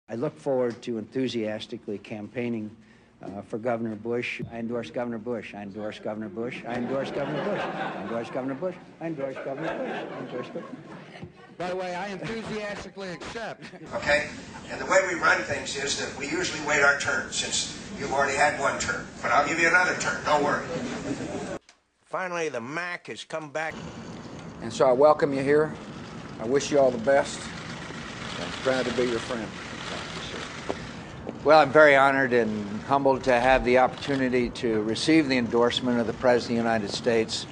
I look forward to enthusiastically campaigning for Governor Bush. I endorse Governor Bush. I endorse Governor Bush. I endorse Governor Bush. I endorse Governor Bush. I endorse Governor Bush. I endorse Governor Bush. By the way, I enthusiastically accept. Okay? And the way we run things is that we usually wait our turn, since you've already had one turn. But I'll give you another turn, don't worry. Finally, the Mac has come back. And so I welcome you here. I wish you all the best. I'm proud to be your friend. Well, I'm very honored and humbled to have the opportunity to receive the endorsement of the President of the United States,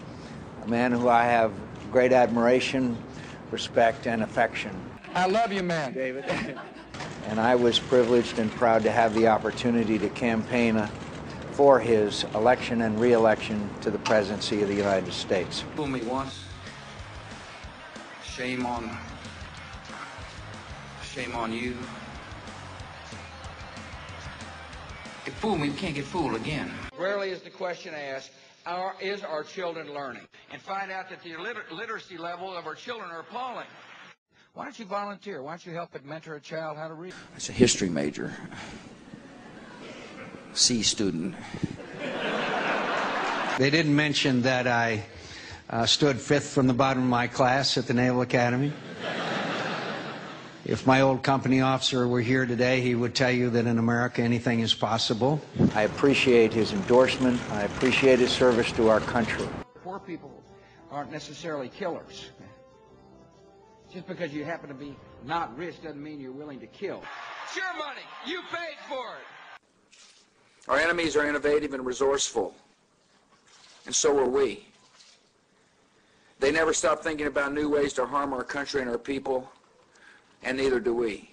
a man who I have great admiration, respect, and affection. I love you, man. David. And I was privileged and proud to have the opportunity to campaign for his election and re-election to the presidency of the United States. Fool me once. Shame on you. If fool me, we can't get fooled again. Rarely is the question asked, is our children learning? And find out that the literacy level of our children are appalling. Why don't you volunteer? Why don't you help mentor a child how to read? It's a history major. C student. They didn't mention that I stood fifth from the bottom of my class at the Naval Academy. If my old company officer were here today, he would tell you that in America anything is possible. I appreciate his endorsement. I appreciate his service to our country. Poor people aren't necessarily killers. Just because you happen to be not rich doesn't mean you're willing to kill. It's your money. You paid for it. Our enemies are innovative and resourceful, and so are we. They never stop thinking about new ways to harm our country and our people, and neither do we.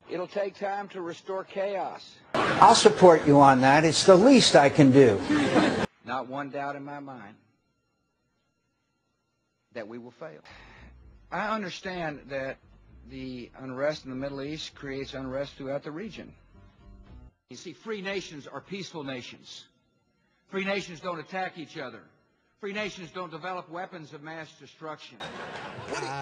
It'll take time to restore chaos. I'll support you on that. It's the least I can do. Not one doubt in my mind that we will fail. I understand that the unrest in the Middle East creates unrest throughout the region. You see, free nations are peaceful nations. Free nations don't attack each other. Free nations don't develop weapons of mass destruction.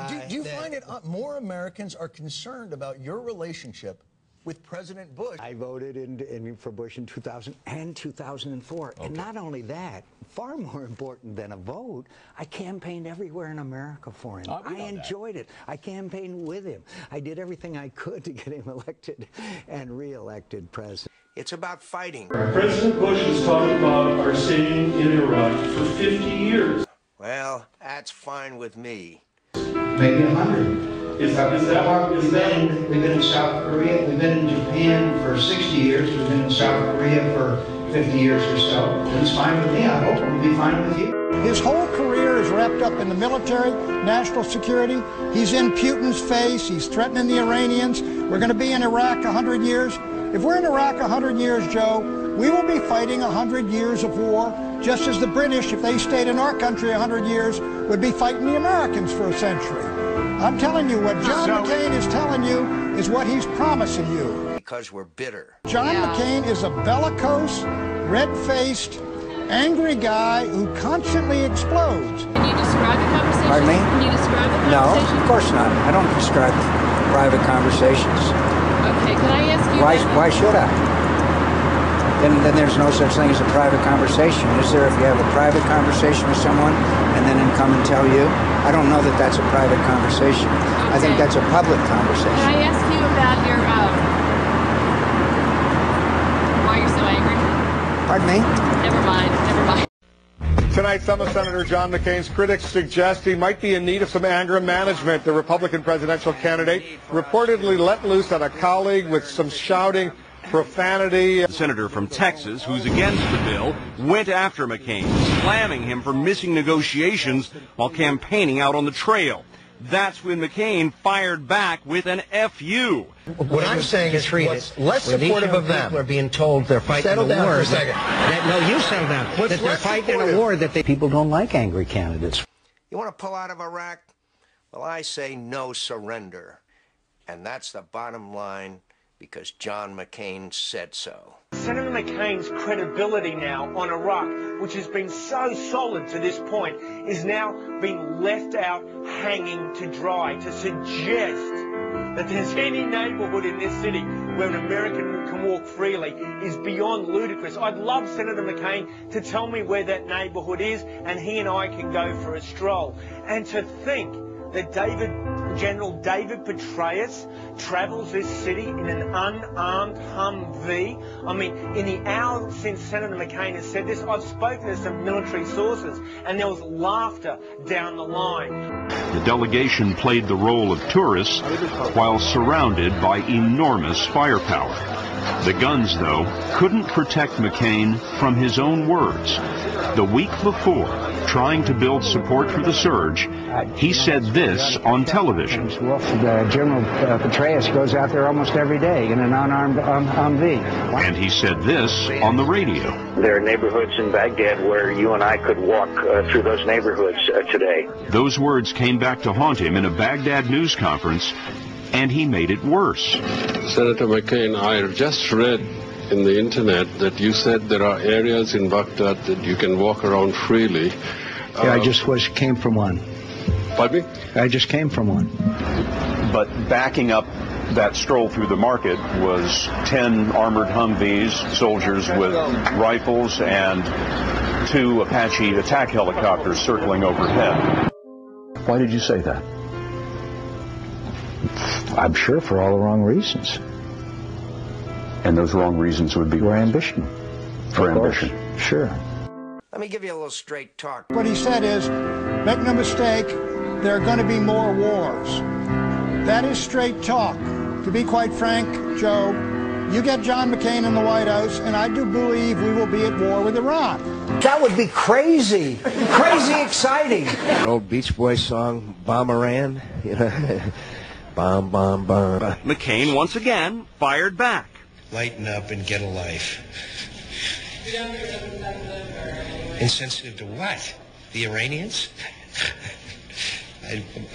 Do you find it more Americans are concerned about your relationship with President Bush? I voted for Bush in 2000 and 2004. Okay. And not only that, far more important than a vote, I campaigned everywhere in America for him. I enjoyed it. I campaigned with him. I did everything I could to get him elected and re-elected president. It's about fighting. President Bush has talked about our staying in Iraq for 50 years. Well, that's fine with me. Maybe 100. Is that We've been in South Korea. We've been in Japan for 60 years. We've been in South Korea for 50 years or so. It's fine with me. I hope it'll be fine with you. His whole career is wrapped up in the military, national security. He's in Putin's face. He's threatening the Iranians. We're going to be in Iraq 100 years. If we're in Iraq 100 years, Joe, we will be fighting 100 years of war, just as the British, if they stayed in our country 100 years, would be fighting the Americans for a century. I'm telling you, what John McCain is telling you is what he's promising you. Because we're bitter. John McCain is a bellicose, red-faced, angry guy who constantly explodes. Can you describe the conversation? Pardon me? Can you describe the conversation? No, of course not. I don't describe private conversations. Okay, can I ask you... Why should I? Then there's no such thing as a private conversation, is there, if you have a private conversation with someone and then come and tell you? I don't know that that's a private conversation. Okay. I think that's a public conversation. Can I ask you about your... why you're so angry? Pardon me? Never mind. Tonight, some of Senator John McCain's critics suggest he might be in need of some anger management. The Republican presidential candidate reportedly let loose on a colleague with some shouting, profanity. The senator from Texas, who's against the bill, went after McCain, slamming him for missing negotiations while campaigning out on the trail. That's when McCain fired back with an F.U. What I'm saying is what's less supportive of them. People are being told they're fighting a war. No, you settle down. That they're fighting a war that people don't like angry candidates. You want to pull out of Iraq? Well, I say no surrender. And that's the bottom line, because John McCain said so. Senator McCain's credibility now on Iraq, which has been so solid to this point, is now being left out hanging to dry to suggest that there's any neighbourhood in this city where an American can walk freely is beyond ludicrous. I'd love Senator McCain to tell me where that neighbourhood is, and he and I can go for a stroll. And to think that General David Petraeus travels this city in an unarmed Humvee. I mean, in the hour since Senator McCain has said this, I've spoken to some military sources, and there was laughter down the line. The delegation played the role of tourists while surrounded by enormous firepower. The guns, though, couldn't protect McCain from his own words. The week before, trying to build support for the surge, he said this on television. General Petraeus goes out there almost every day in an unarmed Humvee. And he said this on the radio. There are neighborhoods in Baghdad where you and I could walk through those neighborhoods today. Those words came back to haunt him in a Baghdad news conference, and he made it worse. Senator McCain, I just read in the internet that you said there are areas in Baghdad that you can walk around freely. Yeah, I just came from one. Pardon me? I just came from one. But backing up that stroll through the market was 10 armored Humvees, soldiers with rifles, and 2 Apache attack helicopters circling overhead. Why did you say that? I'm sure for all the wrong reasons. And those wrong reasons would be? For ambition. For ambition. Sure. Let me give you a little straight talk. What he said is, make no mistake, there are going to be more wars. That is straight talk. To be quite frank, Joe, you get John McCain in the White House, and I do believe we will be at war with Iran. That would be crazy. Crazy exciting. An old Beach Boys song, Bomberan, you know, bomb, bomb, bomb. McCain once again fired back. Lighten up and get a life. Insensitive to what? The Iranians?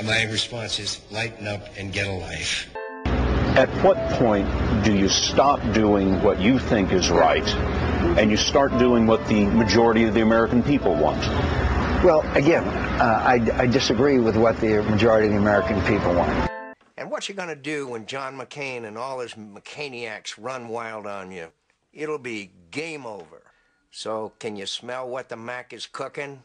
My response is lighten up and get a life. At what point do you stop doing what you think is right and you start doing what the majority of the American people want? Well, again, I disagree with what the majority of the American people want. And what you gonna do when John McCain and all his McCainiacs run wild on you? It'll be game over. So can you smell what the Mac is cooking?